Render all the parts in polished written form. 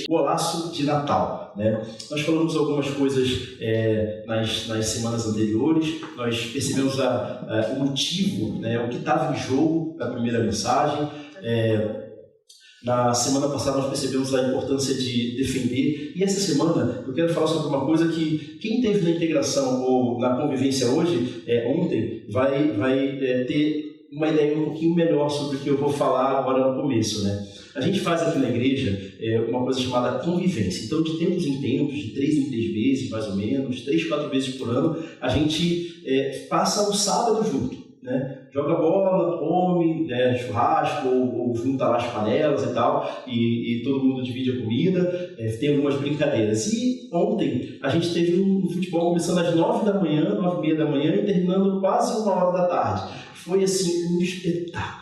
Golaço de Natal, né? Nós falamos algumas coisas nas semanas anteriores, nós percebemos o motivo, né, o que estava em jogo na primeira mensagem. Na semana passada nós percebemos a importância de defender, e essa semana eu quero falar sobre uma coisa que quem esteve na integração ou na convivência hoje, ontem, vai ter uma ideia um pouquinho melhor sobre o que eu vou falar agora no começo, né? A gente faz aqui na igreja uma coisa chamada convivência. Então, de tempos em tempos, de 3 em 3 vezes, mais ou menos, 3, 4 vezes por ano, a gente passa um sábado junto, né? Joga bola, come, né, churrasco, ou junta lá as panelas e tal, e todo mundo divide a comida, tem algumas brincadeiras. E ontem a gente teve um futebol começando às 9 da manhã, 9h30 da manhã, e terminando quase 1h da tarde. Foi assim um espetáculo.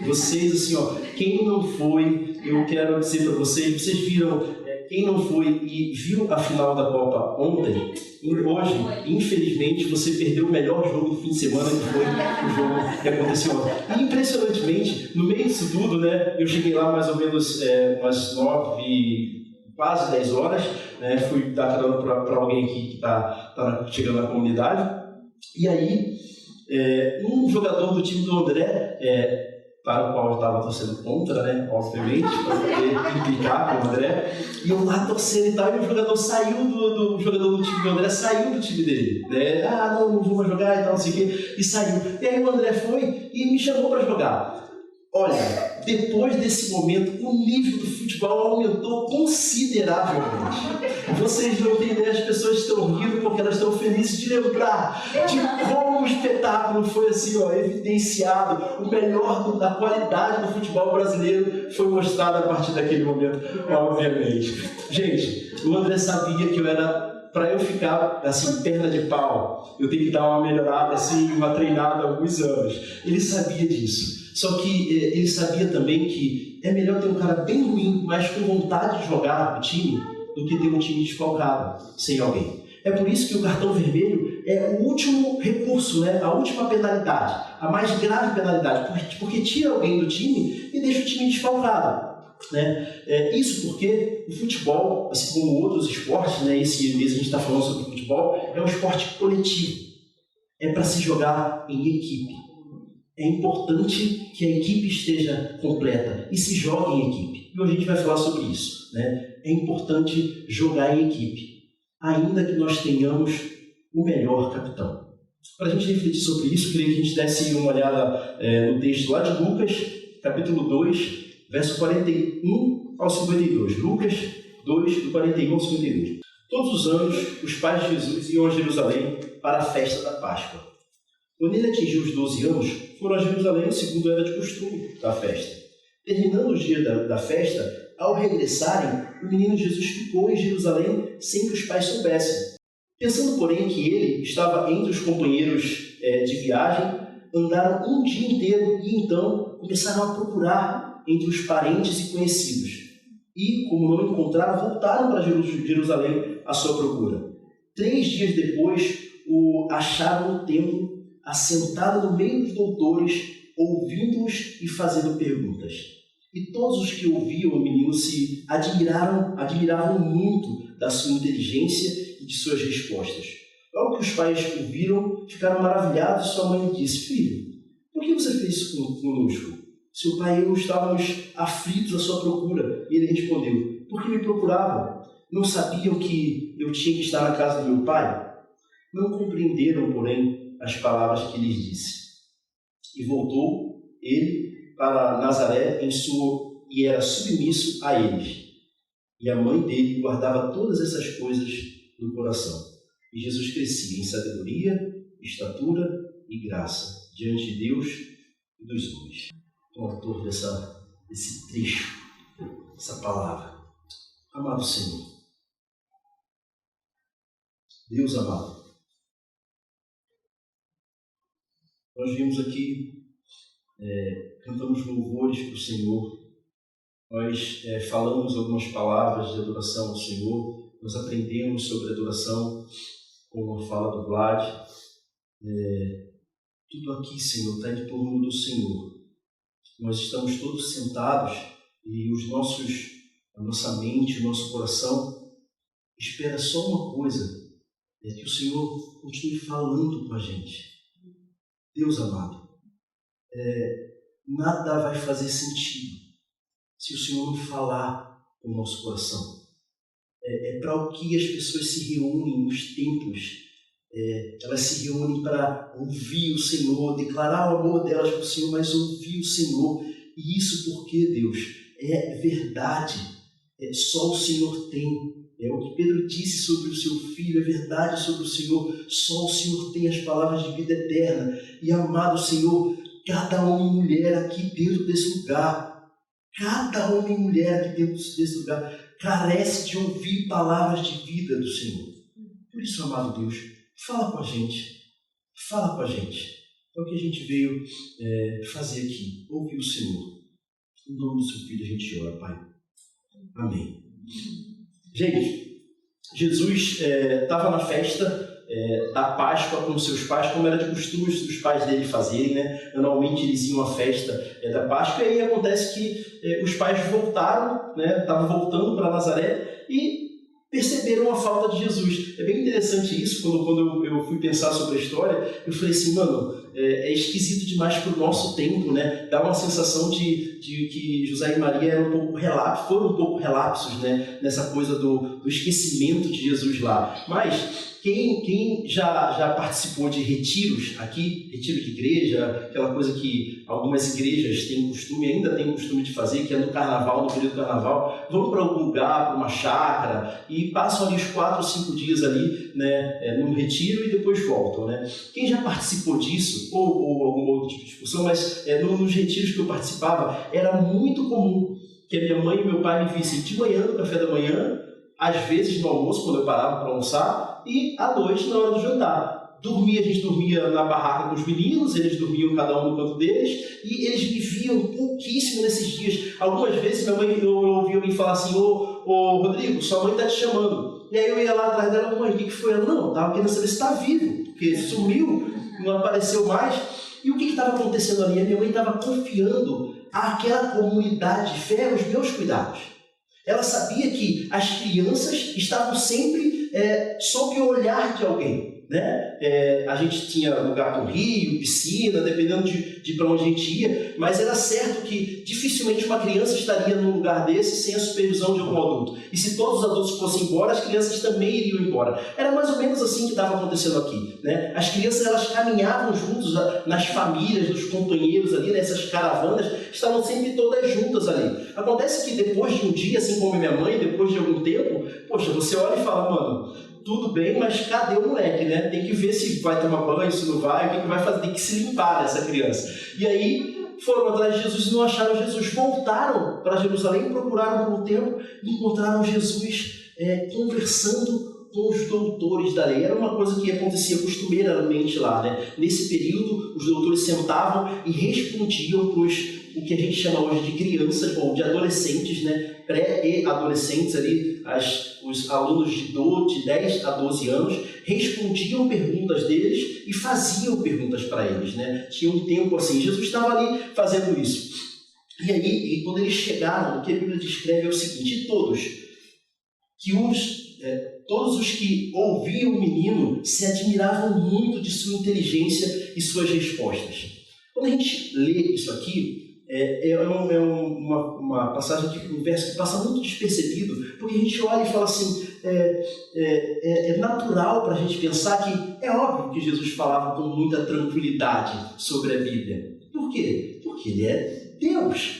Vocês, assim, ó, quem não foi, eu quero dizer para vocês viram, quem não foi e viu a final da Copa ontem, hoje, infelizmente, você perdeu o melhor jogo do fim de semana, que foi o jogo que aconteceu ontem. E, impressionantemente, no meio disso tudo, né, eu cheguei lá mais ou menos umas 9, quase 10 horas, né, fui dar carona para alguém aqui que está chegando na comunidade, e aí, um jogador do time do André, para o qual eu estava torcendo contra, né, obviamente, para poder implicar com o André, e eu lá torcendo e tal, e o jogador saiu o jogador do time do André saiu do time dele, né? Não vou mais jogar e tal, não sei o quê, e saiu. E aí o André foi e me chamou para jogar. Olha, depois desse momento, o nível do futebol aumentou consideravelmente. Vocês não têm ideia, as pessoas estão rindo porque elas estão felizes de lembrar de como o espetáculo foi assim, ó, evidenciado. O melhor da qualidade do futebol brasileiro foi mostrado a partir daquele momento, obviamente. Gente, o André sabia que para eu ficar assim, perna de pau, eu tenho que dar uma melhorada, assim, uma treinada há alguns anos. Ele sabia disso. Só que ele sabia também que é melhor ter um cara bem ruim, mas com vontade de jogar no time, do que ter um time desfalcado, sem alguém. É por isso que o cartão vermelho é o último recurso, né? A última penalidade, a mais grave penalidade, porque tira alguém do time e deixa o time desfalcado. Né? Isso porque o futebol, assim como outros esportes, né? Esse mês a gente está falando sobre futebol, é um esporte coletivo. É para se jogar em equipe. É importante que a equipe esteja completa e se jogue em equipe. E hoje a gente vai falar sobre isso, né? É importante jogar em equipe, ainda que nós tenhamos o melhor capitão. Para a gente refletir sobre isso, eu queria que a gente desse uma olhada no texto lá de Lucas, capítulo 2, verso 41 ao 52. Lucas 2, do 41 ao 52. Todos os anos, os pais de Jesus iam a Jerusalém para a festa da Páscoa. Quando ele atingiu os 12 anos, foram a Jerusalém, segundo era de costume da festa. Terminando o dia da festa, ao regressarem, o menino Jesus ficou em Jerusalém sem que os pais soubessem. Pensando, porém, que ele estava entre os companheiros de viagem, andaram um dia inteiro e então começaram a procurar entre os parentes e conhecidos. E, como não encontraram, voltaram para Jerusalém à sua procura. 3 dias depois, o acharam no templo, assentado no meio dos doutores, ouvindo-os e fazendo perguntas. E todos os que ouviam o menino se admiravam muito da sua inteligência e de suas respostas. Logo que os pais o viram, ficaram maravilhados, e sua mãe disse: Filho, por que você fez isso conosco? Seu pai e eu estávamos aflitos à sua procura. E ele respondeu: Por que me procuravam? Não sabiam que eu tinha que estar na casa do meu pai? Não compreenderam, porém, as palavras que lhes disse. E voltou ele para Nazaré e era submisso a eles. E a mãe dele guardava todas essas coisas no coração. E Jesus crescia em sabedoria, estatura e graça diante de Deus e dos homens. O autor desse trecho, essa palavra. Amado Senhor, Deus amado, nós vimos aqui, cantamos louvores para o Senhor, nós falamos algumas palavras de adoração ao Senhor, nós aprendemos sobre adoração com a fala do Vlad. Tudo aqui, Senhor, está em torno do Senhor. Nós estamos todos sentados e os nossos a nossa mente, o nosso coração espera só uma coisa, é que o Senhor continue falando com a gente. Deus amado, nada vai fazer sentido se o Senhor não falar com o nosso coração. Para o que as pessoas se reúnem nos templos. Elas se reúnem para ouvir o Senhor, declarar o amor delas para o Senhor, mas ouvir o Senhor. E isso porque, Deus, é verdade. Só o Senhor tem. O que Pedro disse sobre o seu filho é verdade sobre o Senhor. Só o Senhor tem as palavras de vida eterna. E, amado Senhor, cada homem e mulher aqui dentro desse lugar, cada homem e mulher aqui dentro desse lugar carece de ouvir palavras de vida do Senhor. Por isso, amado Deus, fala com a gente. Fala com a gente. É o que a gente veio fazer aqui. Ouvir o Senhor. Em nome do seu filho a gente ora, Pai. Amém. Gente, Jesus estava na festa da Páscoa com seus pais, como era de costume os pais dele fazerem, né? Normalmente eles iam à festa da Páscoa, e aí acontece que os pais voltaram, né? Estavam voltando para Nazaré e perceberam a falta de Jesus. É bem interessante isso, quando eu fui pensar sobre a história, eu falei assim, mano, é esquisito demais para o nosso tempo, né? Dá uma sensação de que José e Maria foram um pouco relapsos, né? Nessa coisa do esquecimento de Jesus lá. Mas quem já participou de retiros aqui, retiro de igreja, aquela coisa que algumas igrejas têm costume, ainda têm costume de fazer, que é no carnaval, no período do carnaval, vão para algum lugar, para uma chácara, e passam ali os 4 ou 5 dias ali, né, num retiro e depois voltam, né? Quem já participou disso, ou algum outro tipo de discussão, mas nos retiros que eu participava, era muito comum que a minha mãe e meu pai me vissem de manhã no café da manhã, às vezes no almoço, quando eu parava para almoçar, e à noite, na hora do jantar. A gente dormia na barraca com os meninos, eles dormiam cada um no canto deles, e eles me viam pouquíssimo nesses dias. Algumas vezes minha mãe, eu ouvia alguém falar assim, ô Rodrigo, sua mãe está te chamando. E aí eu ia lá atrás dela, mãe, o que foi? Ela, não, estava querendo saber se está vivo, porque sumiu, não apareceu mais. E o que estava acontecendo ali? A minha mãe estava confiando àquela comunidade de fé aos meus cuidados. Ela sabia que as crianças estavam sempre sob o olhar de alguém, né? A gente tinha lugar com rio, piscina, dependendo de para onde a gente ia, mas era certo que dificilmente uma criança estaria num lugar desse sem a supervisão de algum adulto. E se todos os adultos fossem embora, as crianças também iriam embora. Era mais ou menos assim que estava acontecendo aqui, né? As crianças, elas caminhavam juntos nas famílias, nos companheiros ali, nessas caravanas, estavam sempre todas juntas ali. Acontece que depois de um dia, assim como minha mãe, depois de algum tempo, poxa, você olha e fala, mano, tudo bem, mas cadê o moleque, né? Tem que ver se vai tomar banho, se não vai, o que vai fazer, tem que se limpar essa criança. E aí foram atrás de Jesus e não acharam Jesus, voltaram para Jerusalém, procuraram por um tempo e encontraram Jesus conversando com os doutores da lei. Era uma coisa que acontecia costumeiramente lá, né? Nesse período, os doutores sentavam e respondiam para o que a gente chama hoje de crianças, ou de adolescentes, né? Pré e adolescentes ali, os alunos de 10 a 12 anos, respondiam perguntas deles e faziam perguntas para eles, né? Tinha um tempo assim, Jesus estava ali fazendo isso. E aí, quando eles chegaram, o que a Bíblia descreve é o seguinte, todos os que ouviam o menino se admiravam muito de sua inteligência e suas respostas. Quando a gente lê isso aqui, uma passagem aqui, um verso que passa muito despercebido, porque a gente olha e fala assim, é natural para a gente pensar que é óbvio que Jesus falava com muita tranquilidade sobre a Bíblia. Por quê? Porque ele é Deus,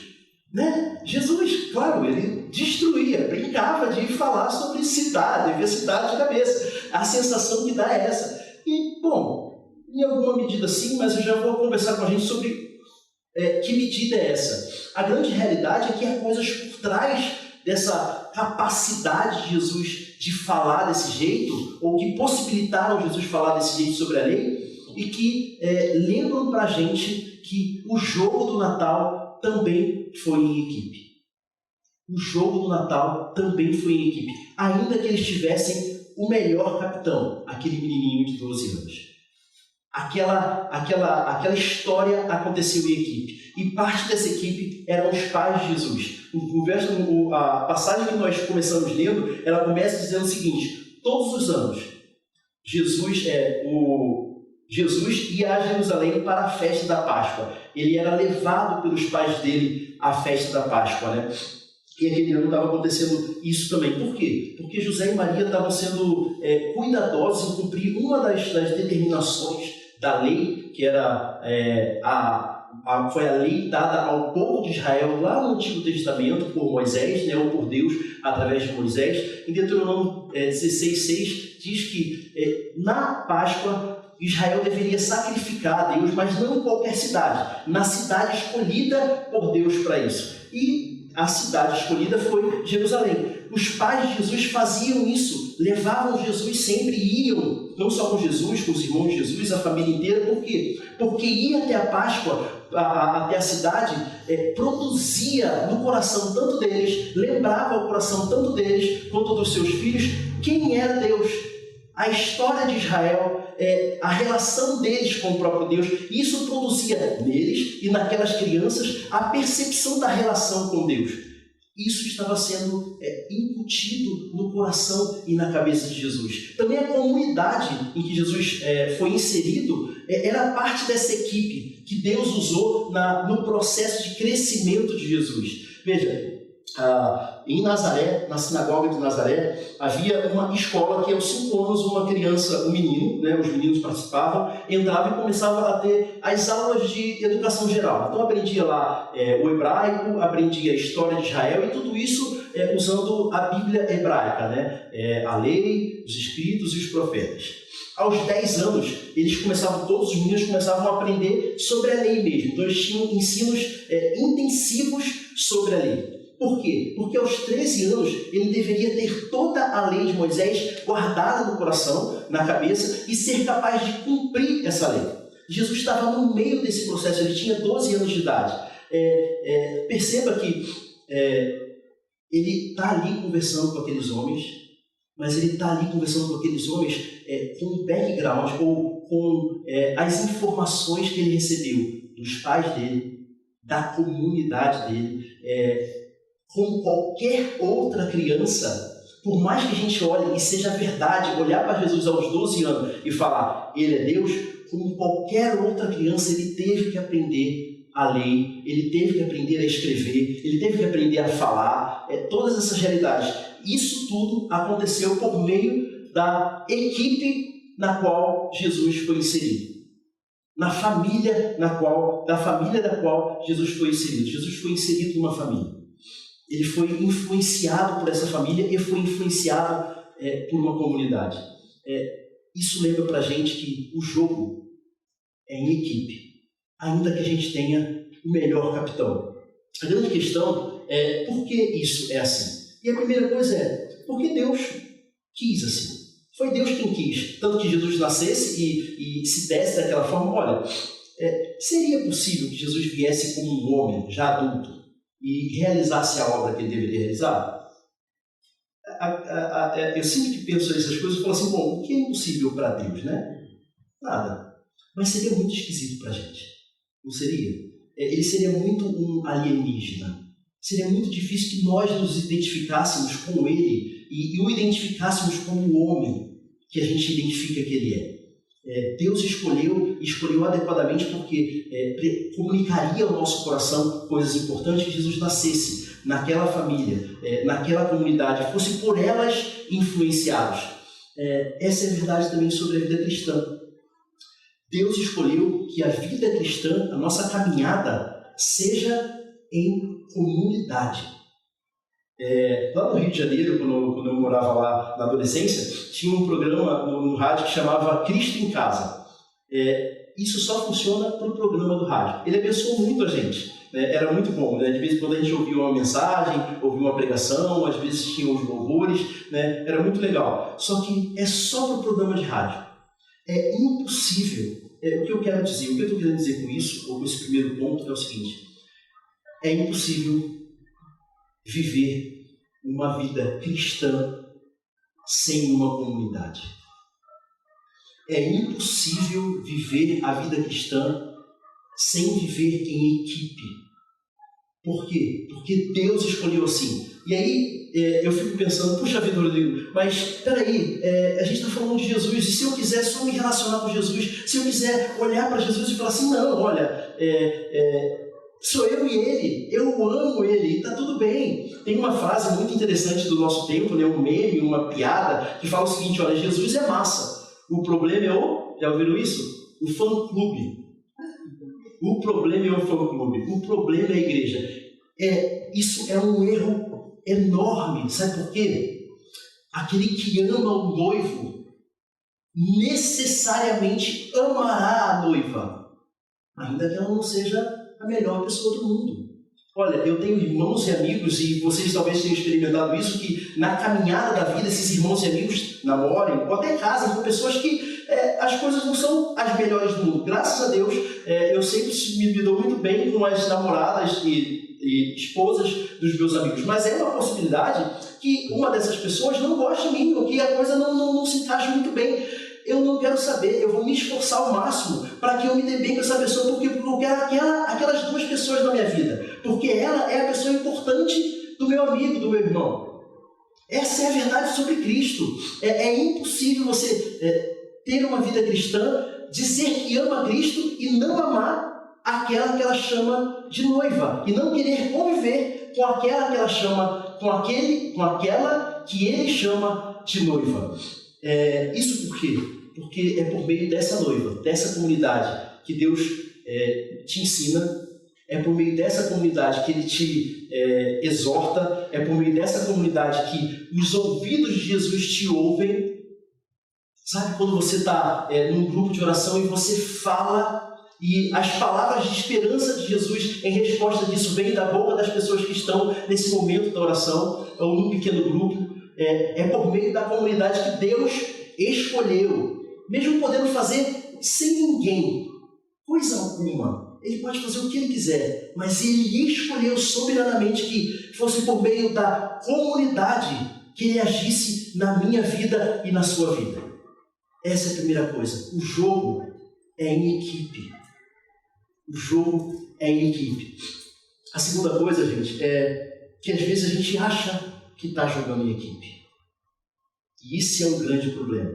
né? Jesus, claro, ele destruía, brincava de falar sobre cidade, diversidade de cabeça. A sensação que dá é essa. E, bom, em alguma medida sim, mas eu já vou conversar com a gente sobre que medida é essa? A grande realidade é que há coisas por trás dessa capacidade de Jesus de falar desse jeito, ou que possibilitaram Jesus falar desse jeito sobre a lei, e que lembram para a gente que o jogo do Natal também foi em equipe. O jogo do Natal também foi em equipe, ainda que eles tivessem o melhor capitão, aquele menininho de 12 anos. Aquela história aconteceu em equipe. E parte dessa equipe eram os pais de Jesus. A passagem que nós começamos lendo, ela começa dizendo o seguinte: todos os anos, Jesus ia a Jerusalém para a festa da Páscoa. Ele era levado pelos pais dele à festa da Páscoa, né? E aquele ano estava acontecendo isso também. Por quê? Porque José e Maria estavam sendo cuidadosos em cumprir uma das determinações da lei, que era foi a lei dada ao povo de Israel lá no Antigo Testamento por Moisés, né, ou por Deus através de Moisés. Em Deuteronômio 16:6 diz que na Páscoa Israel deveria sacrificar a Deus, mas não em qualquer cidade, na cidade escolhida por Deus para isso. E a cidade escolhida foi Jerusalém. Os pais de Jesus faziam isso, levavam Jesus sempre, iam, não só com Jesus, com os irmãos de Jesus, a família inteira. Por quê? Porque ir até a Páscoa, até a cidade, produzia no coração tanto deles, lembrava ao coração tanto deles quanto dos seus filhos quem era Deus, a história de Israel, a relação deles com o próprio Deus. Isso produzia neles e naquelas crianças a percepção da relação com Deus. Isso estava sendo incutido no coração e na cabeça de Jesus. Também a comunidade em que Jesus foi inserido era parte dessa equipe que Deus usou no processo de crescimento de Jesus. Veja, em Nazaré, na sinagoga de Nazaré, havia uma escola que aos 5 anos uma criança, um menino, né, os meninos participavam, entrava e começava a ter as aulas de educação geral. Então aprendia lá o hebraico, aprendia a história de Israel e tudo isso usando a Bíblia hebraica, né, a lei, os escritos e os profetas. Aos 10 anos, todos os meninos começavam a aprender sobre a lei mesmo. Então eles tinham ensinos intensivos sobre a lei. Por quê? Porque aos 13 anos ele deveria ter toda a lei de Moisés guardada no coração, na cabeça, e ser capaz de cumprir essa lei. Jesus estava no meio desse processo, ele tinha 12 anos de idade. Perceba que ele está ali conversando com aqueles homens, mas ele está ali conversando com aqueles homens com o background ou com as informações que ele recebeu dos pais dele, da comunidade dele. Como qualquer outra criança, por mais que a gente olhe e seja verdade, olhar para Jesus aos 12 anos e falar, ele é Deus, como qualquer outra criança, ele teve que aprender a lei, ele teve que aprender a escrever, ele teve que aprender a falar, todas essas realidades. Isso tudo aconteceu por meio da equipe na qual Jesus foi inserido. Da família da qual Jesus foi inserido. Jesus foi inserido numa família. Ele foi influenciado por essa família e foi influenciado por uma comunidade. Isso lembra para a gente que o jogo é em equipe, ainda que a gente tenha o melhor capitão. A grande questão é por que isso é assim. E a primeira coisa porque Deus quis assim. Foi Deus quem quis. Tanto que Jesus nascesse e se desse daquela forma. Olha, seria possível que Jesus viesse como um homem já adulto e realizasse a obra que ele deveria realizar? Eu sempre que penso nessas coisas, eu falo assim, bom, o que é impossível para Deus, né? Nada. Mas seria muito esquisito para a gente. Não seria? Ele seria muito um alienígena. Seria muito difícil que nós nos identificássemos com ele e o identificássemos como o homem que a gente identifica que ele é. Deus escolheu adequadamente porque comunicaria ao nosso coração coisas importantes, que Jesus nascesse naquela família, naquela comunidade, fosse por elas influenciados. Essa é a verdade também sobre a vida cristã. Deus escolheu que a vida cristã, a nossa caminhada, seja em comunidade. Lá no Rio de Janeiro, quando eu morava lá na adolescência, tinha um programa no rádio que chamava Cristo em Casa. Isso só funciona para o programa do rádio. Ele abençoou muito a gente. Era muito bom. De vez em quando a gente ouvia uma mensagem, ouvia uma pregação, às vezes tinha os louvores. Era muito legal. Só que é só para o programa de rádio. É impossível. O que eu quero dizer, o que eu estou querendo dizer com isso, ou com esse primeiro ponto, é o seguinte: é impossível viver uma vida cristã sem uma comunidade. É impossível viver a vida cristã sem viver em equipe. Por quê? Porque Deus escolheu assim. E aí eu fico pensando, puxa vida, Rodrigo, mas peraí, a gente está falando de Jesus, e se eu quiser só me relacionar com Jesus, se eu quiser olhar para Jesus e falar assim, não, olha, sou eu e ele, eu amo ele, está tudo bem. Tem uma frase muito interessante do nosso tempo, né, um meme, uma piada, que fala o seguinte, olha, Jesus é massa, o problema é já ouviram isso? O fã-clube. O problema é o fã-clube, o problema é a igreja. Isso é um erro enorme, sabe por quê? Aquele que ama o noivo necessariamente amará a noiva, ainda que ela não seja a melhor pessoa do mundo. Olha, eu tenho irmãos e amigos, e vocês talvez tenham experimentado isso, que na caminhada da vida esses irmãos e amigos namorem ou até casem com pessoas que as coisas não são as melhores do mundo. Graças a Deus, eu sempre me dou muito bem com as namoradas e esposas dos meus amigos, mas é uma possibilidade que uma dessas pessoas não goste de mim, ou que a coisa não se encaixe muito bem. Eu não quero saber, eu vou me esforçar ao máximo para que eu me dê bem com essa pessoa, porque eu quero aquelas duas pessoas na minha vida, porque ela é a pessoa importante do meu amigo, do meu irmão. Essa é a verdade sobre Cristo. É impossível você ter uma vida cristã, dizer que ama Cristo e não amar aquela que ela chama de noiva, e não querer conviver com aquela que ela chama, com aquela que ele chama de noiva. Isso por quê? Porque é por meio dessa noiva, dessa comunidade, que Deus te ensina, é por meio dessa comunidade que Ele te exorta, é por meio dessa comunidade que os ouvidos de Jesus te ouvem. Sabe quando você está num grupo de oração e você fala e as palavras de esperança de Jesus em resposta disso vêm da boca das pessoas que estão nesse momento da oração ou num pequeno grupo? É por meio da comunidade que Deus escolheu, mesmo podendo fazer sem ninguém, coisa alguma. Ele pode fazer o que Ele quiser, mas Ele escolheu soberanamente que fosse por meio da comunidade que Ele agisse na minha vida e na sua vida. Essa é a primeira coisa. O jogo é em equipe. O jogo é em equipe. A segunda coisa, gente, é que às vezes a gente acha que está jogando em equipe. E isso é um grande problema.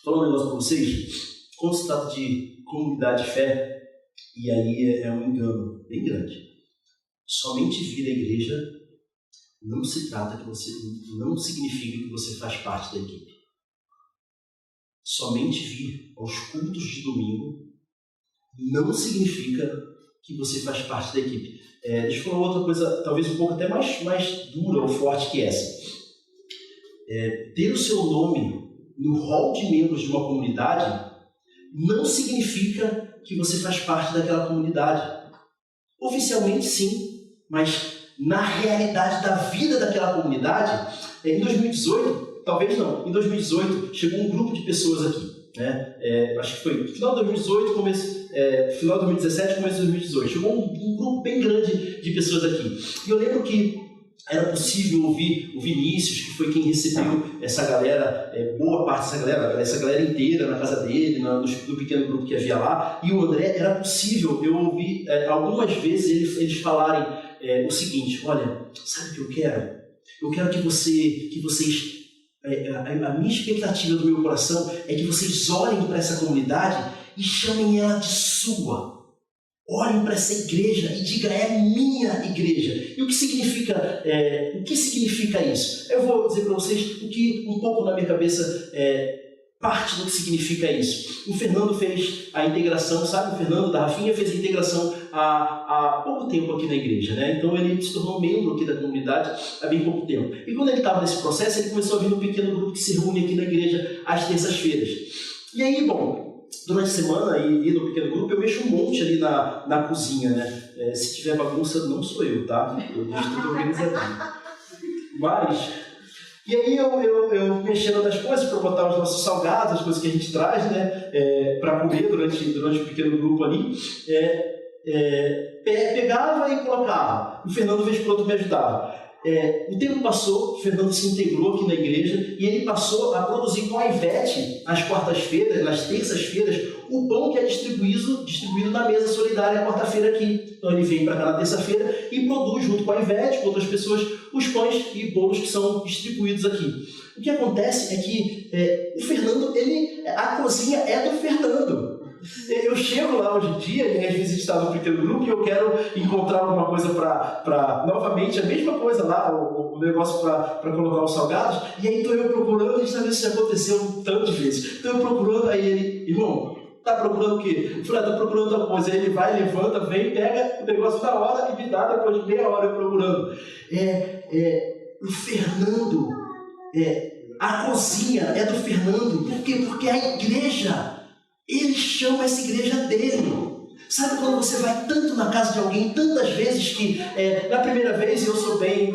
Vou falar um negócio para vocês. Quando se trata de comunidade de fé, e aí é um engano bem grande. Somente vir à igreja não se trata que você, não significa que você faz parte da equipe. Somente vir aos cultos de domingo não significa que você faz parte da equipe. Deixa eu falar outra coisa, talvez um pouco até mais dura ou forte que essa. Ter o seu nome no hall de membros de uma comunidade não significa que você faz parte daquela comunidade. Oficialmente sim, mas na realidade da vida daquela comunidade, em 2018, talvez não, em 2018 chegou um grupo de pessoas aqui, né? Acho que foi final de 2018, final de 2017, começo de 2018. Chegou um grupo bem grande de pessoas aqui. E eu lembro que era possível ouvir o Vinícius, que foi quem recebeu essa galera, boa parte dessa galera inteira na casa dele, no pequeno grupo que havia lá. E o André, era possível eu ouvir algumas vezes eles falarem o seguinte: olha, sabe o que eu quero? Eu quero que vocês... a minha expectativa do meu coração é que vocês olhem para essa comunidade e chamem ela de sua. Olhem para essa igreja e digam: é minha igreja. E o que significa isso? Eu vou dizer para vocês o que um pouco na minha cabeça parte do que significa isso. O Fernando fez a integração, sabe? O Fernando da Rafinha fez a integração há pouco tempo aqui na igreja, né? Então ele se tornou membro aqui da comunidade há bem pouco tempo. E quando ele estava nesse processo, ele começou a vir num pequeno grupo que se reúne aqui na igreja às terças-feiras. E aí, bom, durante a semana e no pequeno grupo eu mexo um monte ali na cozinha, né? Se tiver bagunça, não sou eu, tá? Eu deixo tudo organizadinho. Mas... E aí eu mexendo nas coisas para botar os nossos salgados, as coisas que a gente traz, né, para comer durante o pequeno grupo ali, pegava e colocava. O Fernando, vez por outra, me ajudava. O tempo passou, o Fernando se integrou aqui na igreja e ele passou a produzir com a Ivete, às quartas-feiras, nas terças-feiras, o pão que é distribuído na mesa solidária quarta-feira aqui. Então ele vem para cá na terça-feira e produz junto com a Ivete, com outras pessoas, os pães e bolos que são distribuídos aqui. O que acontece é que o Fernando, a cozinha é do Fernando. Eu chego lá hoje em dia, e às vezes está no pequeno grupo, e eu quero encontrar alguma coisa para novamente, a mesma coisa lá, o negócio para colocar os salgados, e aí estou eu procurando, a gente sabe se aconteceu um tanto de vezes. Estou eu procurando, aí ele, irmão, tá procurando o quê? Eu falei, tô procurando tal coisa. Aí ele vai, levanta, vem, pega o negócio na hora e me dá depois de meia hora eu procurando. O Fernando, a cozinha é do Fernando. Por quê? Porque a igreja, ele chama essa igreja dele. Sabe quando você vai tanto na casa de alguém, tantas vezes que na primeira vez eu sou bem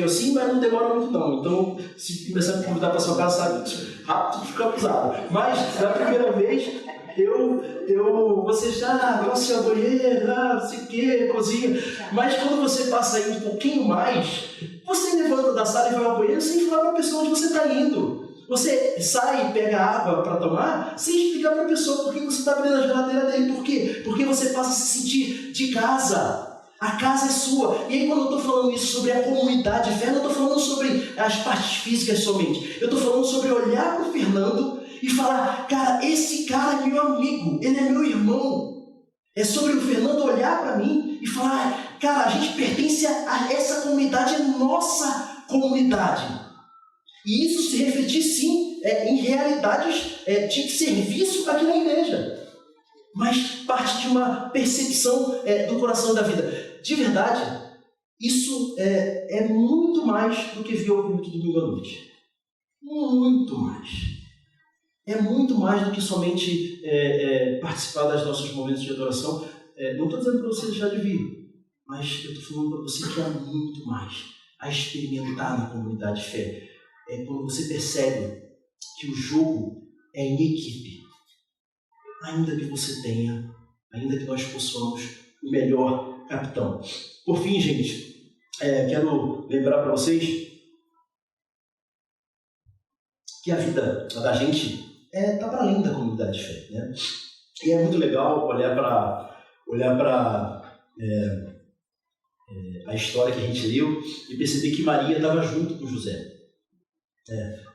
assim, mas não demora muito não. Então, se começar a me convidar para sua casa, sabe, rápido fica abusado. Mas na primeira vez você já gosta de banheiro, não sei o que, cozinha. Mas quando você passa aí um pouquinho mais, você levanta da sala e vai ao banheiro sem falar para a pessoa onde você está indo. Você sai e pega água para tomar sem explicar para a pessoa por que você está abrindo a geladeira dele. Por quê? Porque você passa a se sentir de casa. A casa é sua. E aí quando eu estou falando isso sobre a comunidade de fé, não estou falando sobre as partes físicas somente. Eu estou falando sobre olhar para o Fernando e falar, cara, esse cara é meu amigo, ele é meu irmão. É sobre o Fernando olhar para mim e falar, cara, a gente pertence a essa comunidade, é nossa comunidade. E isso se refletir, sim, em realidades de serviço aqui na igreja. Mas parte de uma percepção do coração da vida. De verdade, isso é muito mais do que vir ao culto do domingo à noite. Muito mais. É muito mais do que somente participar dos nossos momentos de adoração. Não estou dizendo para você deixar de vir, mas eu estou falando para você que há muito mais a experimentar na comunidade de fé. É quando você percebe que o jogo é em equipe. Ainda que você tenha, ainda que nós possamos o melhor capitão. Por fim, gente, quero lembrar para vocês que a vida da gente está para além da comunidade de fé, né? E é muito legal olhar para a história que a gente leu e perceber que Maria estava junto com José.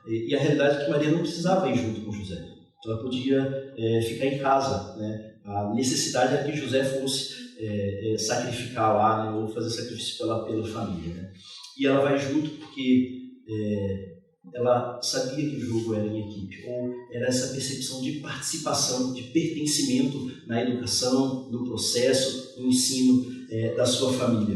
E a realidade é que Maria não precisava ir junto com José. Ela podia ficar em casa, né? A necessidade é que José fosse sacrificar lá, né? Ou fazer sacrifício pela família, né? E ela vai junto porque ela sabia que o jogo era em equipe, ou era essa percepção de participação, de pertencimento na educação, no processo, no ensino da sua família.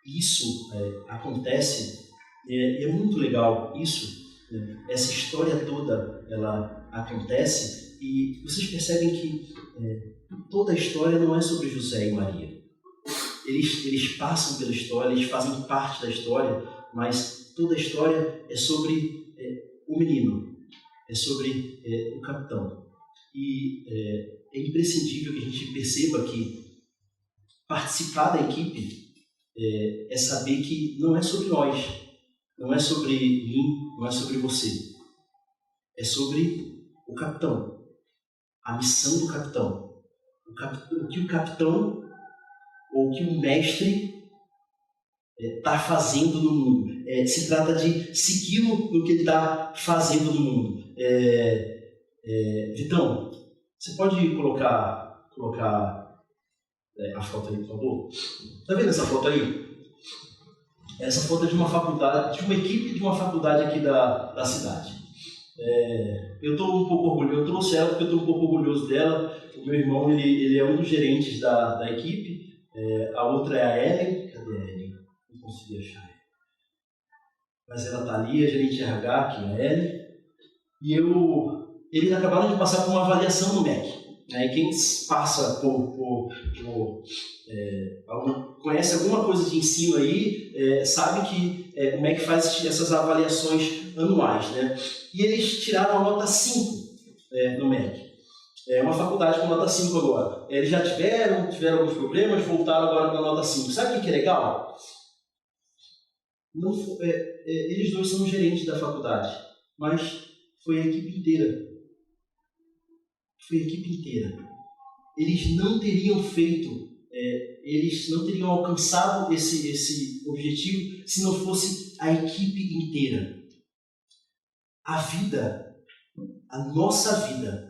Isso acontece, e é muito legal isso, né? Essa história toda ela acontece e vocês percebem que toda a história não é sobre José e Maria. Eles passam pela história, eles fazem parte da história, mas toda a história é sobre o menino, é sobre o capitão. E é imprescindível que a gente perceba que participar da equipe é saber que não é sobre nós, não é sobre mim, não é sobre você. É sobre o capitão, a missão do capitão. O que o capitão ou o que o mestre está fazendo no mundo. Se trata de segui-lo no que ele está fazendo no mundo. Vitão, você pode colocar a foto aí, por favor? Está vendo essa foto aí? Essa foto é de uma faculdade, de uma equipe de uma faculdade aqui da cidade. Eu estou um pouco orgulhoso, eu trouxe ela porque eu estou um pouco orgulhoso dela. O meu irmão ele é um dos gerentes da equipe. A outra é a Ellen. Cadê a Ellen? Não consegui achar. Mas ela está ali, a gerente RH, que é a Ellen. E eles acabaram de passar por uma avaliação no MEC. E quem passa conhece alguma coisa de ensino aí, sabe que o MEC faz essas avaliações anuais, né? E eles tiraram a nota 5 no MEC. uma faculdade com nota 5 agora. Eles já tiveram alguns problemas, voltaram agora com a nota 5. Sabe o que é legal? Não, eles dois são gerentes da faculdade, mas foi a equipe inteira. Foi a equipe inteira. Eles não teriam feito, eles não teriam alcançado esse objetivo se não fosse a equipe inteira. A vida, a nossa vida,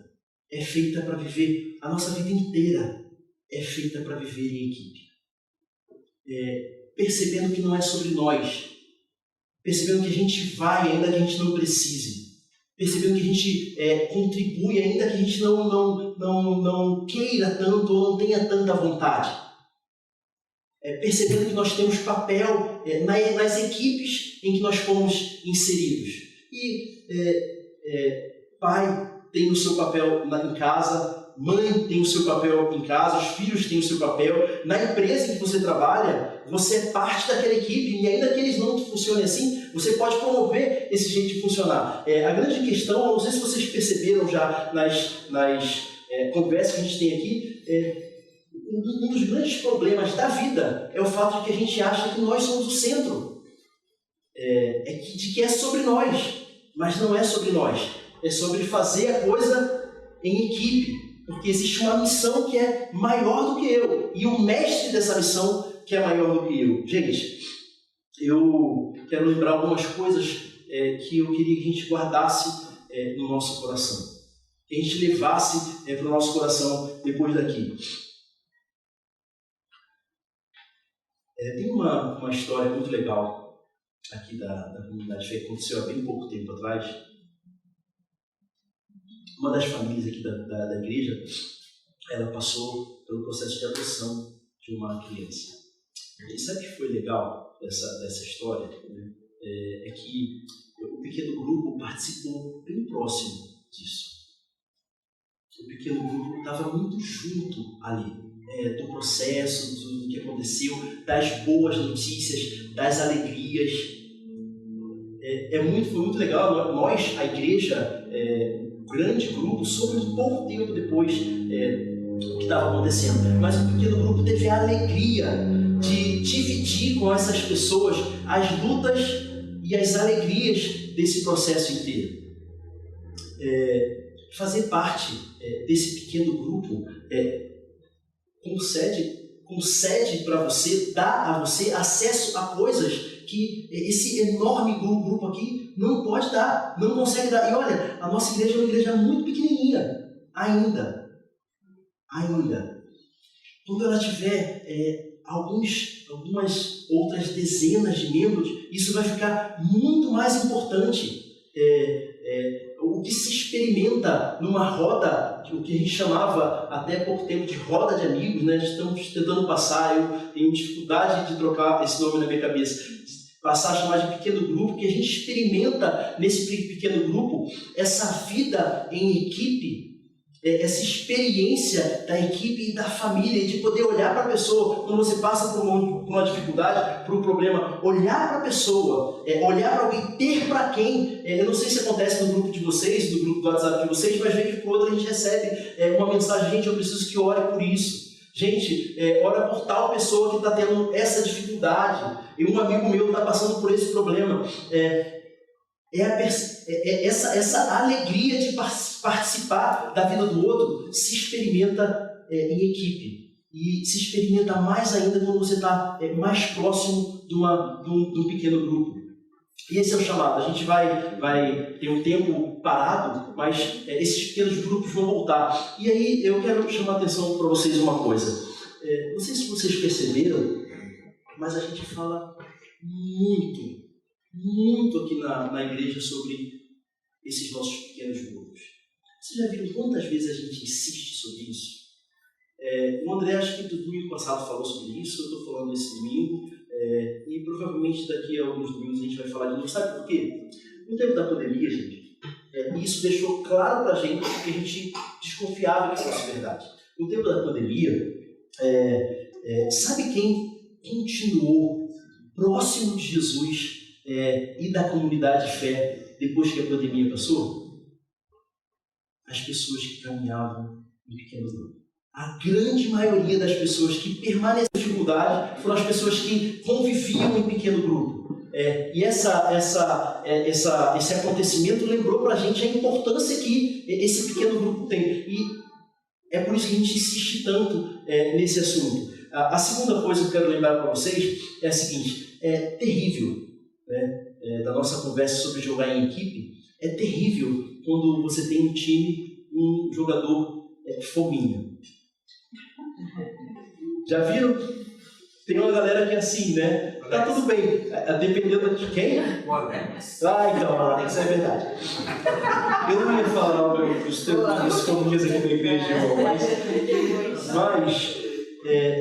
é feita para viver, a nossa vida inteira é feita para viver em equipe. Percebendo que não é sobre nós, percebendo que a gente vai ainda que a gente não precise, percebendo que a gente contribui ainda que a gente não queira tanto ou não tenha tanta vontade. Percebendo que nós temos papel nas equipes em que nós fomos inseridos. E pai tem o seu papel em casa, mãe tem o seu papel em casa, os filhos têm o seu papel. Na empresa em que você trabalha, você é parte daquela equipe e ainda que eles não funcionem assim, você pode promover esse jeito de funcionar. A grande questão, não sei se vocês perceberam já nas conversas que a gente tem aqui, um dos grandes problemas da vida é o fato de que a gente acha que nós somos o centro. De que é sobre nós, mas não é sobre nós. É sobre fazer a coisa em equipe, porque existe uma missão que é maior do que eu, e o mestre dessa missão que é maior do que eu. Gente, eu quero lembrar algumas coisas que eu queria que a gente guardasse no nosso coração, que a gente levasse para o nosso coração depois daqui. Tem uma história muito legal aqui da comunidade fé, que aconteceu há bem pouco tempo atrás. Uma das famílias aqui da igreja, ela passou pelo processo de adoção de uma criança. E sabe o que foi legal dessa história? Né? É que o pequeno grupo participou bem próximo disso. O pequeno grupo estava muito junto ali, do processo, do que aconteceu, das boas notícias, das alegrias. Foi muito legal. Nós, a igreja, grande grupo, soube um pouco tempo depois o que estava acontecendo, mas o pequeno grupo teve a alegria de dividir com essas pessoas as lutas e as alegrias desse processo inteiro. Fazer parte desse pequeno grupo concede para você, dá a você acesso a coisas que esse enorme grupo aqui não pode dar, não consegue dar. E olha, a nossa igreja é uma igreja muito pequenininha, ainda. Quando ela tiver algumas outras dezenas de membros, isso vai ficar muito mais importante. O que se experimenta numa roda, o que a gente chamava até pouco tempo de roda de amigos, né? Estamos tentando passar, eu tenho dificuldade de trocar esse nome na minha cabeça, passar a chamar de pequeno grupo, que a gente experimenta nesse pequeno grupo essa vida em equipe, essa experiência da equipe e da família, de poder olhar para a pessoa, quando você passa por uma dificuldade, por um problema, olhar para a pessoa, olhar para alguém, ter para quem. Eu não sei se acontece no grupo de vocês, no grupo do WhatsApp de vocês, mas vem que por outro a gente recebe uma mensagem: gente, eu preciso que ore por isso. Gente, ora por tal pessoa que está tendo essa dificuldade, e um amigo meu está passando por esse problema. Essa alegria de participar da vida do outro se experimenta em equipe, e se experimenta mais ainda quando você está mais próximo de um pequeno grupo. E esse é o chamado. A gente vai ter um tempo parado, mas esses pequenos grupos vão voltar. E aí eu quero chamar a atenção para vocês uma coisa. Não sei se vocês perceberam, mas a gente fala muito aqui na igreja sobre esses nossos pequenos grupos. Vocês já viram quantas vezes a gente insiste sobre isso? O André, acho que do domingo passado falou sobre isso, eu estou falando nesse domingo, e provavelmente daqui a alguns domingos a gente vai falar de novo. Sabe por quê? No tempo da pandemia, gente, isso deixou claro para a gente que a gente desconfiava que fosse verdade. No tempo da pandemia, sabe quem continuou próximo de Jesus e da comunidade de fé depois que a pandemia passou? As pessoas que caminhavam em pequeno grupo. A grande maioria das pessoas que permaneceram em dificuldade foram as pessoas que conviviam em pequeno grupo. E esse acontecimento lembrou para a gente a importância que esse pequeno grupo tem. E é por isso que a gente insiste tanto nesse assunto. A segunda coisa que eu quero lembrar para vocês é a seguinte: é terrível, da nossa conversa sobre jogar em equipe, é terrível quando você tem um time, um jogador fominha. Já viram? Tem uma galera que é assim, né? Tá tudo bem, dependendo de quem? O Alex. Então, Alex, é verdade. Eu não ia falar dos fominhas aqui da igreja, mas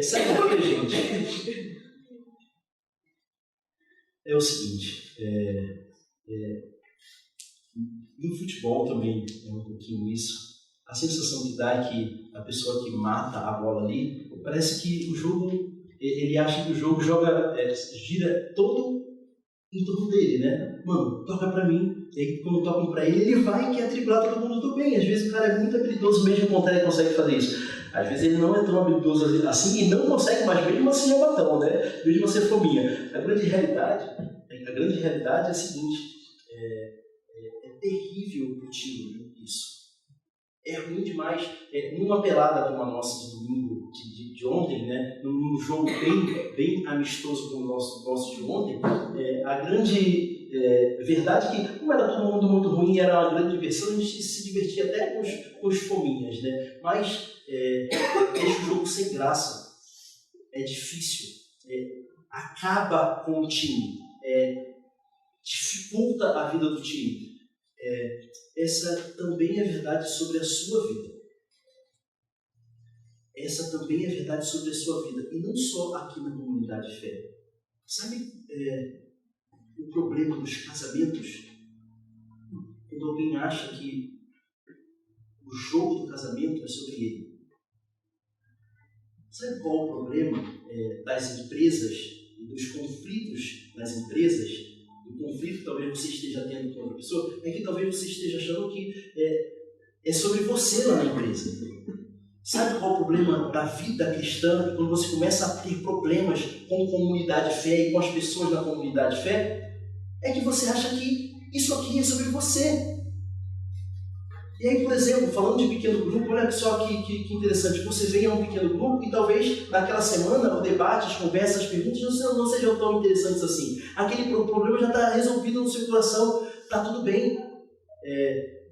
sabe por quê, gente? É o seguinte, no futebol também é um pouquinho isso. A sensação que dá é que a pessoa que mata a bola ali, parece que o jogo, ele acha que o jogo gira todo em torno dele, né? Mano, toca pra mim. E aí quando tocam pra ele, ele vai e quer driblar todo mundo do bem. Às vezes o cara é muito habilidoso, mesmo contrário, ele consegue fazer isso. Às vezes ele não é tão habilidoso assim e não consegue mais, mesmo assim é batão, né? Mesmo assim é fominha. A grande realidade é a seguinte: é terrível pro time isso. É ruim demais. Numa pelada como a nossa de domingo, de ontem, né, num jogo bem amistoso como o nosso de ontem, a grande verdade é que, como era todo mundo muito ruim, era uma grande diversão, a gente se divertia até com os fominhas, né? Mas deixa o jogo sem graça. É difícil. Acaba com o time. Dificulta a vida do time. Essa também é verdade sobre a sua vida. Essa também é verdade sobre a sua vida. E não só aqui na comunidade de fé. Sabe o problema dos casamentos? Quando alguém acha que o jogo do casamento é sobre ele. Sabe qual o problema das empresas e dos conflitos nas empresas? O conflito que talvez você esteja tendo com outra pessoa, é que talvez você esteja achando que é sobre você lá na empresa. Sabe qual é o problema da vida cristã? Quando você começa a ter problemas com a comunidade de fé e com as pessoas da comunidade de fé, é que você acha que isso aqui é sobre você. E aí, por exemplo, falando de pequeno grupo, olha só que interessante. Você vem a um pequeno grupo e talvez naquela semana o debate, as conversas, as perguntas não sejam tão interessantes assim. Aquele problema já está resolvido no seu coração, está tudo bem.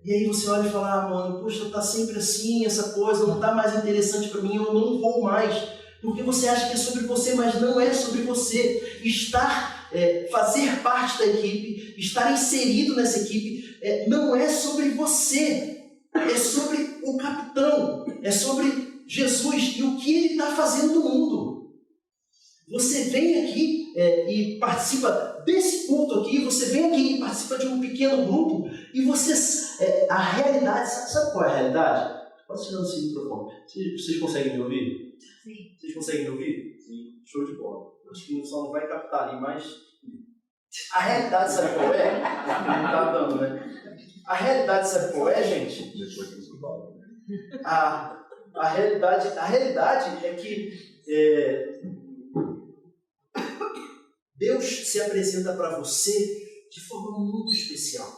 E aí você olha e fala: mano, poxa, está sempre assim, essa coisa não está mais interessante para mim, eu não vou mais. Porque você acha que é sobre você, mas não é sobre você. Fazer parte da equipe, estar inserido nessa equipe, não é sobre você. É sobre o capitão, é sobre Jesus e o que ele está fazendo no mundo. Você vem aqui e participa desse culto aqui, você vem aqui e participa de um pequeno grupo e a realidade, sabe qual é a realidade? Posso tirar esse microfone? Vocês conseguem me ouvir? Sim. Vocês conseguem me ouvir? Sim. Show de bola. Acho que o som não vai captar ali, mas a realidade, sabe qual é? Não está dando, né? A realidade, sabe qual é, gente? A realidade é que Deus se apresenta para você de forma muito especial.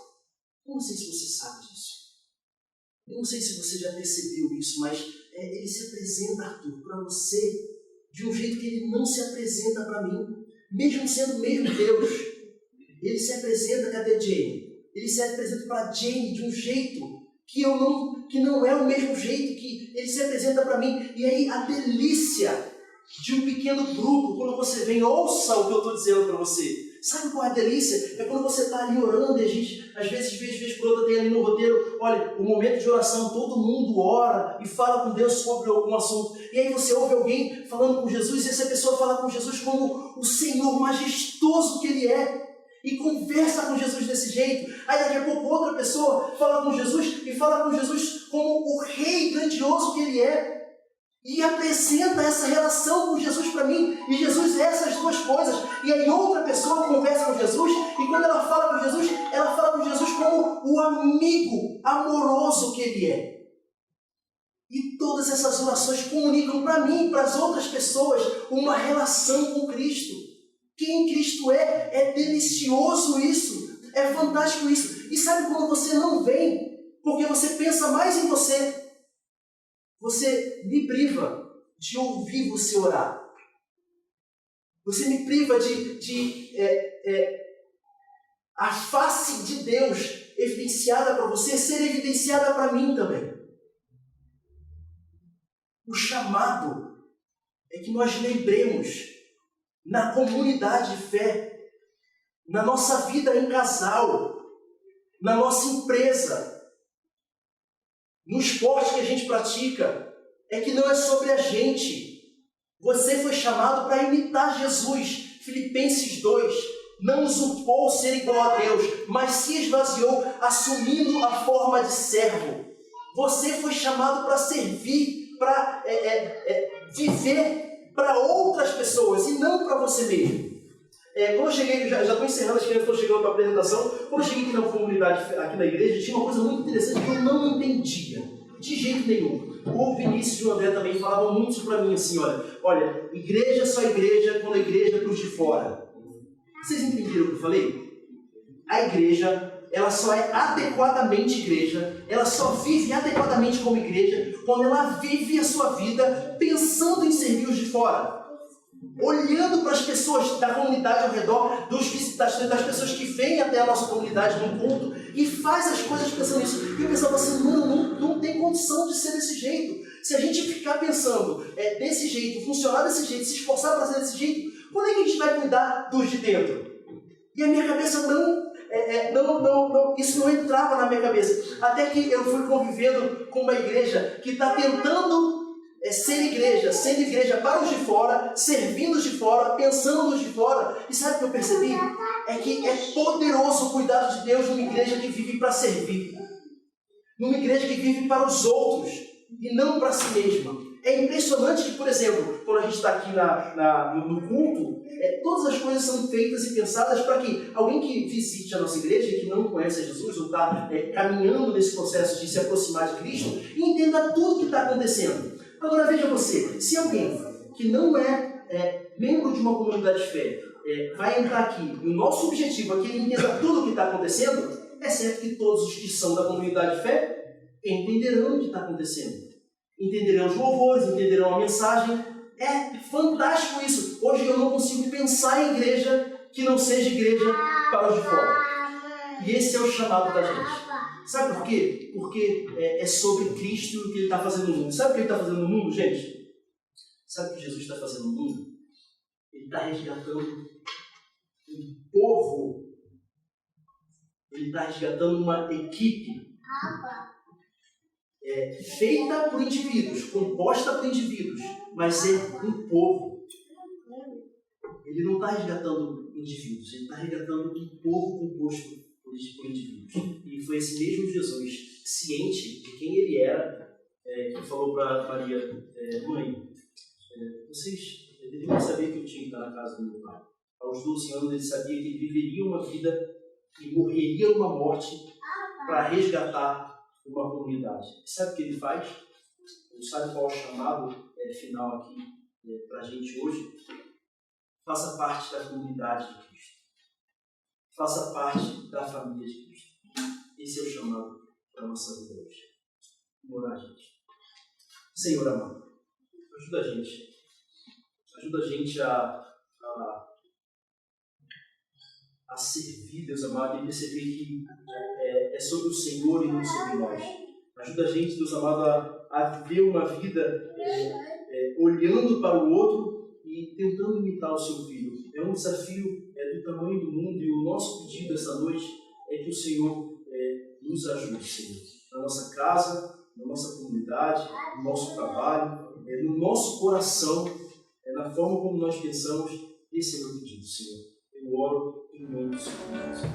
Eu não sei se você sabe disso. Eu não sei se você já percebeu isso, mas Ele se apresenta, Arthur, para você de um jeito que Ele não se apresenta para mim. Mesmo sendo o mesmo Deus, Ele se apresenta, cadê Jane? Ele se apresenta para Jane de um jeito que não é o mesmo jeito que Ele se apresenta para mim. E aí a delícia de um pequeno grupo, quando você vem, ouça o que eu estou dizendo para você. Sabe qual é a delícia? É quando você está ali orando e a gente, às vezes, vez por outra, tem ali no roteiro, olha, o momento de oração, todo mundo ora e fala com Deus sobre algum assunto. E aí você ouve alguém falando com Jesus e essa pessoa fala com Jesus como o Senhor majestoso que Ele é. E conversa com Jesus desse jeito. Aí daqui a pouco outra pessoa fala com Jesus e fala com Jesus como o rei grandioso que Ele é. E apresenta essa relação com Jesus para mim. E Jesus é essas duas coisas. E aí outra pessoa conversa com Jesus. E quando ela fala com Jesus como o amigo amoroso que Ele é. E E todas essas orações comunicam para mim e para as outras pessoas uma relação com Cristo. Quem Cristo é delicioso isso, é fantástico isso. E sabe quando você não vem, porque você pensa mais em você, você me priva de ouvir você orar. Você me priva de a face de Deus evidenciada para você ser evidenciada para mim também. O chamado é que nós lembremos na comunidade de fé, na nossa vida em casal, na nossa empresa, no esporte que a gente pratica, é que não é sobre a gente. Você foi chamado para imitar Jesus. Filipenses 2, não usurpou ser igual a Deus, mas se esvaziou, assumindo a forma de servo. Você foi chamado para servir, para viver para outras pessoas e não para você mesmo. Quando eu cheguei, já estou encerrando, as crianças estão chegando para a apresentação. Quando eu cheguei aqui na comunidade, aqui na igreja, tinha uma coisa muito interessante que eu não entendia, de jeito nenhum. O Vinícius e o André também falavam muito isso para mim, assim, olha, igreja é só igreja quando a igreja é para os de fora. Vocês entenderam o que eu falei? A igreja, ela só é adequadamente igreja, ela só vive adequadamente como igreja quando ela vive a sua vida pensando em servir os de fora. Olhando para as pessoas da comunidade ao redor, das pessoas que vêm até a nossa comunidade no culto e faz as coisas pensando nisso. E eu pensava assim, não tem condição de ser desse jeito. Se a gente ficar pensando desse jeito, funcionar desse jeito, se esforçar para ser desse jeito, quando é que a gente vai cuidar dos de dentro? E a minha cabeça isso não entrava na minha cabeça. Até que eu fui convivendo com uma igreja que está tentando ser igreja, sendo igreja para os de fora, servindo os de fora, pensando nos de fora. E sabe o que eu percebi? É que é poderoso o cuidado de Deus numa igreja que vive para servir. Numa igreja que vive para os outros e não para si mesma. É impressionante que, por exemplo, quando a gente está aqui no culto, todas as coisas são feitas e pensadas para que alguém que visite a nossa igreja e que não conhece Jesus ou está caminhando nesse processo de se aproximar de Cristo, entenda tudo que está acontecendo. Agora veja você, se alguém que não é membro de uma comunidade de fé vai entrar aqui, e o nosso objetivo é que ele entenda tudo o que está acontecendo, é certo que todos os que são da comunidade de fé entenderão o que está acontecendo. Entenderão os louvores, entenderão a mensagem. É fantástico isso. Hoje eu não consigo pensar em igreja que não seja igreja para os de fora. E esse é o chamado da gente. Sabe por quê? Porque é sobre Cristo e o que Ele está fazendo no mundo. Sabe o que Ele está fazendo no mundo, gente? Sabe o que Jesus está fazendo no mundo? Ele está resgatando um povo. Ele está resgatando uma equipe feita por indivíduos, composta por indivíduos, mas é um povo. Ele não está resgatando indivíduos, ele está resgatando um povo composto por indivíduos. E foi esse mesmo Jesus, ciente de quem ele era, que falou para Maria, mãe, vocês deveriam saber que eu tinha que estar na casa do meu pai. Aos 12 anos ele sabia que ele viveria uma vida e morreria uma morte para resgatar uma comunidade. E sabe o que ele faz? Ele sabe qual é o chamado final aqui para a gente hoje? Faça parte da comunidade de Cristo. Faça parte da família de Cristo. Esse é o chamado para a nossa vida hoje. Vamos orar, gente. Senhor amado, ajuda a gente. Ajuda a gente a servir, Deus amado, e perceber que é sobre o Senhor e não sobre nós. Ajuda a gente, Deus amado, a viver uma vida olhando para o outro e tentando imitar o seu filho. É um desafio do tamanho do mundo, e o nosso pedido essa noite é que o Senhor nos ajude, Senhor, na nossa casa, na nossa comunidade, no nosso trabalho, no nosso coração, na forma como nós pensamos. Esse é o meu pedido, Senhor. Eu oro em nome do Senhor Jesus.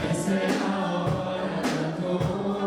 Essa é a hora da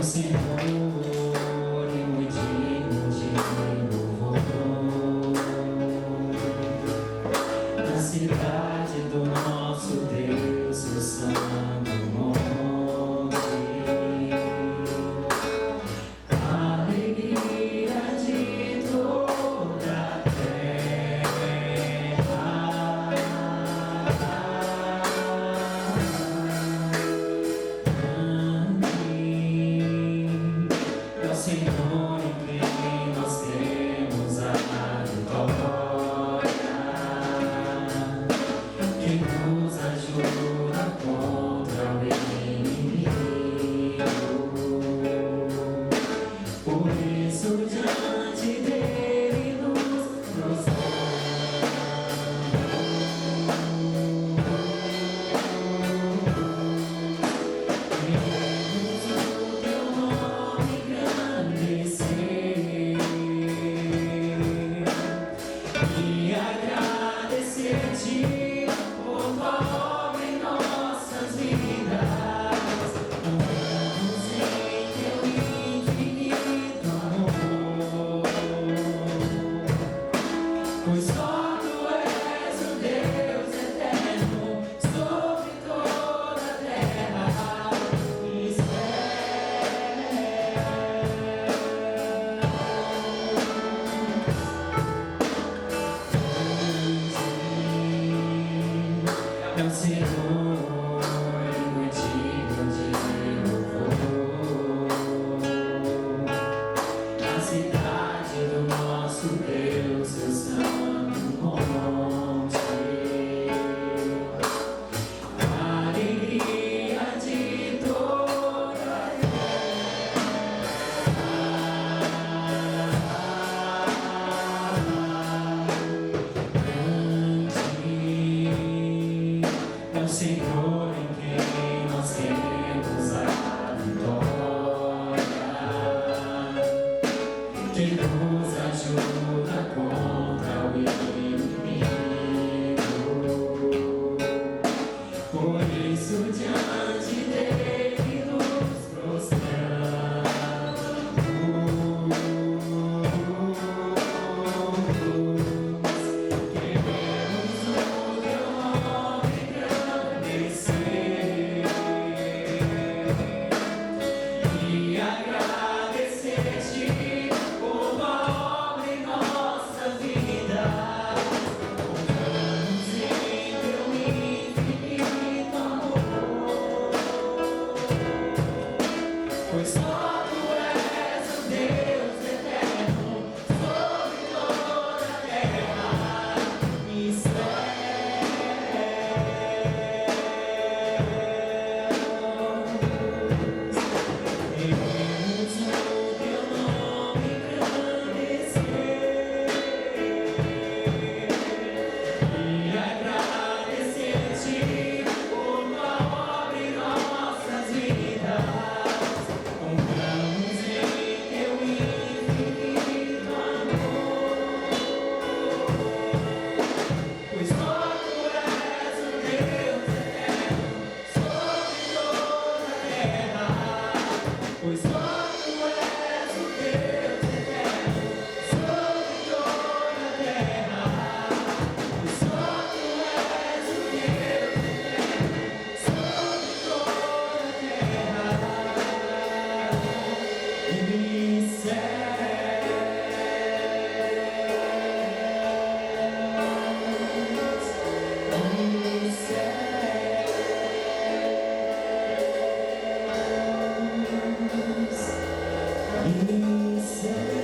Senhor é muito digno de louvor. Na cidade do nosso Deus, o santo monte, a alegria de toda a terra. É o Senhor em quem nós temos a vitória, quem nos ajuda contra o inimigo. Por isso diante dele nos prostramos. Queremos o teu nome engrandecer e agradecer-te por tua obra em nossas vidas. Confiamos em teu infinito amor, pois só tu és o Deus eterno sobre toda a terra e céu. É o Senhor e digno de louvor. Na cidade do nosso Deus, seu santo monte, a alegria de toda a é o Senhor em quem nós temos a vitória, quem nos ajuda contra o inimigo. Por isso diante dele nos prostramos. Queremos o teu nome engrandecer e agradecer-te por tua obra em nossas vidas. Confiamos em teu infinito amor, pois só tu és o Deus eterno sobre toda a terra e céu. Queremos o teu nome engrandecer e agradecer-te por tua obra em nossas vidas. Confiamos em teu infinito amor, pois só tu és o Deus eterno sobre toda a terra. Pois só tu és o Deus eterno sobre toda a terra. Pois só tu és o Deus eterno sobre toda a terra e céus. E céus.